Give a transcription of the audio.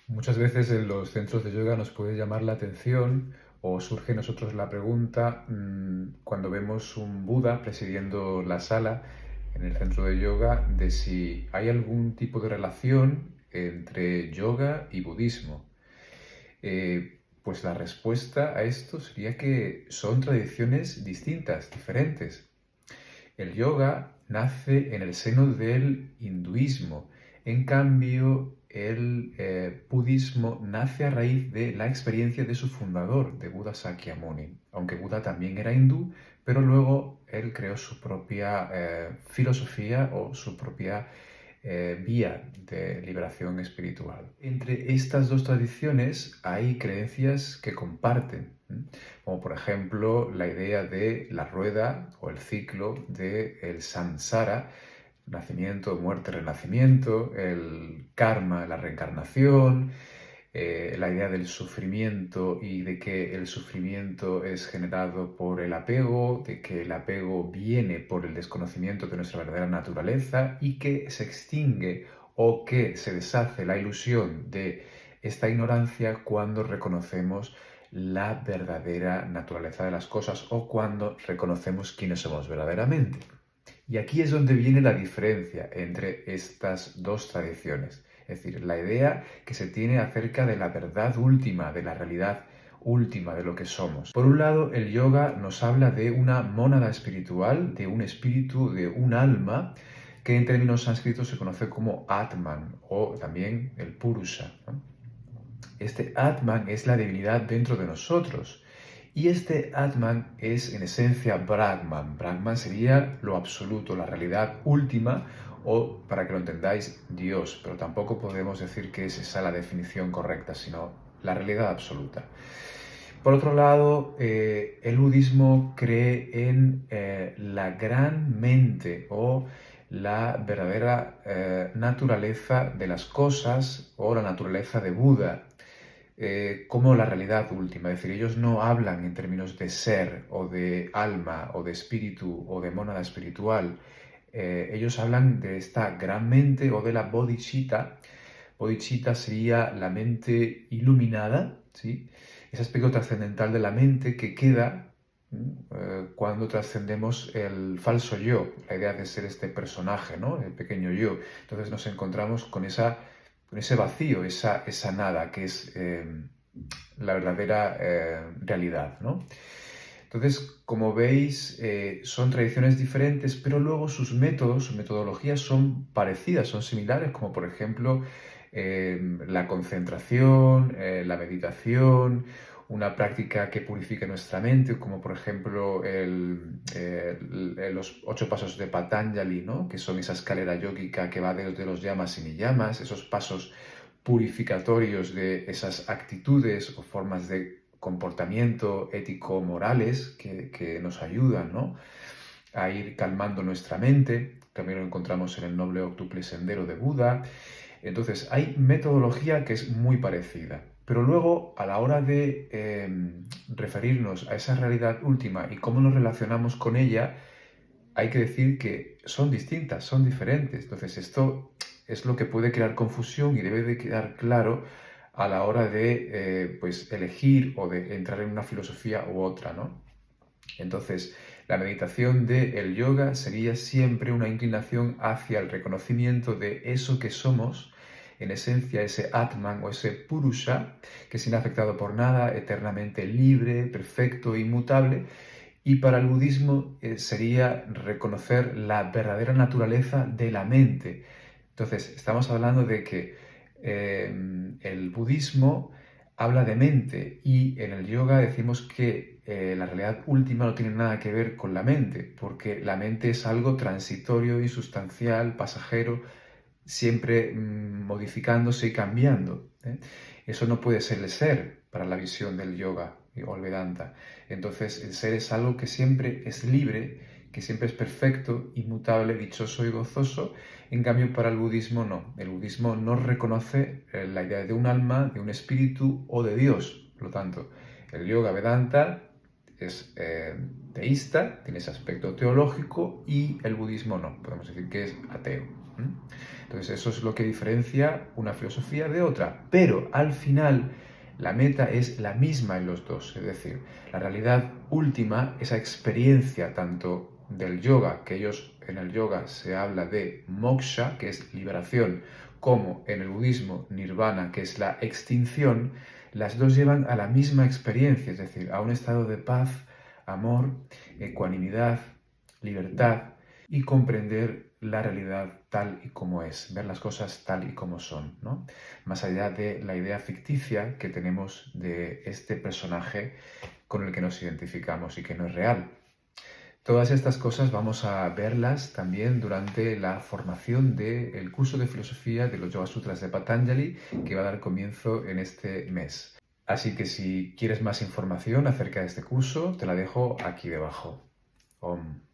Muchas veces en los centros de yoga nos puede llamar la atención o surge en nosotros la pregunta cuando vemos un Buda presidiendo la sala en el centro de yoga de si hay algún tipo de relación entre yoga y budismo. Pues la respuesta a esto sería que son tradiciones distintas, diferentes. El yoga nace en el seno del hinduismo. En cambio, el budismo nace a raíz de la experiencia de su fundador, de Buda Sakyamuni. Aunque Buda también era hindú, pero luego él creó su propia filosofía o su propia vía de liberación espiritual. Entre estas dos tradiciones hay creencias que comparten, como por ejemplo la idea de la rueda o el ciclo del samsara, nacimiento, muerte, renacimiento, el karma, la reencarnación, la idea del sufrimiento y de que el sufrimiento es generado por el apego, de que el apego viene por el desconocimiento de nuestra verdadera naturaleza y que se extingue o que se deshace la ilusión de esta ignorancia cuando reconocemos la verdadera naturaleza de las cosas o cuando reconocemos quiénes somos verdaderamente. Y aquí es donde viene la diferencia entre estas dos tradiciones, es decir, la idea que se tiene acerca de la verdad última, de la realidad última de lo que somos. Por un lado, el yoga nos habla de una mónada espiritual, de un espíritu, de un alma, que en términos sánscritos se conoce como Atman o también el Purusha, ¿no? Este Atman es la divinidad dentro de nosotros. Y este Atman es en esencia Brahman. Brahman sería lo absoluto, la realidad última o, para que lo entendáis, Dios. Pero tampoco podemos decir que es esa la definición correcta, sino la realidad absoluta. Por otro lado, el budismo cree en la gran mente o la verdadera naturaleza de las cosas o la naturaleza de Buda como la realidad última. Es decir, ellos no hablan en términos de ser o de alma o de espíritu o de mónada espiritual. Ellos hablan de esta gran mente o de la bodhicitta. Bodhicitta sería la mente iluminada, ¿sí? Ese aspecto trascendental de la mente que queda cuando trascendemos el falso yo, la idea de ser este personaje, ¿no? El pequeño yo. Entonces nos encontramos con ese vacío, esa nada, que es la verdadera realidad, ¿no? Entonces, como veis, son tradiciones diferentes, pero luego sus métodos, sus metodologías son parecidas, son similares, como por ejemplo la concentración, la meditación, una práctica que purifique nuestra mente, como por ejemplo los 8 pasos de Patanjali, ¿no? Que son esa escalera yógica que va desde los yamas y niyamas, esos pasos purificatorios de esas actitudes o formas de comportamiento ético-morales que nos ayudan, ¿no? A ir calmando nuestra mente. También lo encontramos en el noble octuple sendero de Buda. Entonces, hay metodología que es muy parecida, pero luego a la hora de referirnos a esa realidad última y cómo nos relacionamos con ella, hay que decir que son distintas, son diferentes. Entonces, esto es lo que puede crear confusión y debe de quedar claro a la hora de pues elegir o de entrar en una filosofía u otra, ¿no? Entonces, la meditación del yoga sería siempre una inclinación hacia el reconocimiento de eso que somos, en esencia ese Atman o ese Purusha, que es inafectado por nada, eternamente libre, perfecto, inmutable. Y para el budismo sería reconocer la verdadera naturaleza de la mente. Entonces, estamos hablando de que el budismo habla de mente y en el yoga decimos que la realidad última no tiene nada que ver con la mente, porque la mente es algo transitorio, insustancial, pasajero, siempre modificándose y cambiando, ¿eh? Eso no puede ser el ser para la visión del yoga o el Vedanta. Entonces, el ser es algo que siempre es libre, que siempre es perfecto, inmutable, dichoso y gozoso. En cambio, para el budismo no. El budismo no reconoce la idea de un alma, de un espíritu o de Dios. Por lo tanto, el yoga Vedanta es teísta, tiene ese aspecto teológico y el budismo no. Podemos decir que es ateo. ¿Mm? Entonces eso es lo que diferencia una filosofía de otra, pero al final la meta es la misma en los dos, es decir, la realidad última, esa experiencia tanto del yoga, que ellos en el yoga se habla de moksha, que es liberación, como en el budismo nirvana, que es la extinción, las dos llevan a la misma experiencia, es decir, a un estado de paz, amor, ecuanimidad, libertad y comprender la realidad tal y como es, ver las cosas tal y como son, ¿no? Más allá de la idea ficticia que tenemos de este personaje con el que nos identificamos y que no es real. Todas estas cosas vamos a verlas también durante la formación del curso de filosofía de los Yoga Sutras de Patanjali que va a dar comienzo en este mes. Así que si quieres más información acerca de este curso, te la dejo aquí debajo. Om.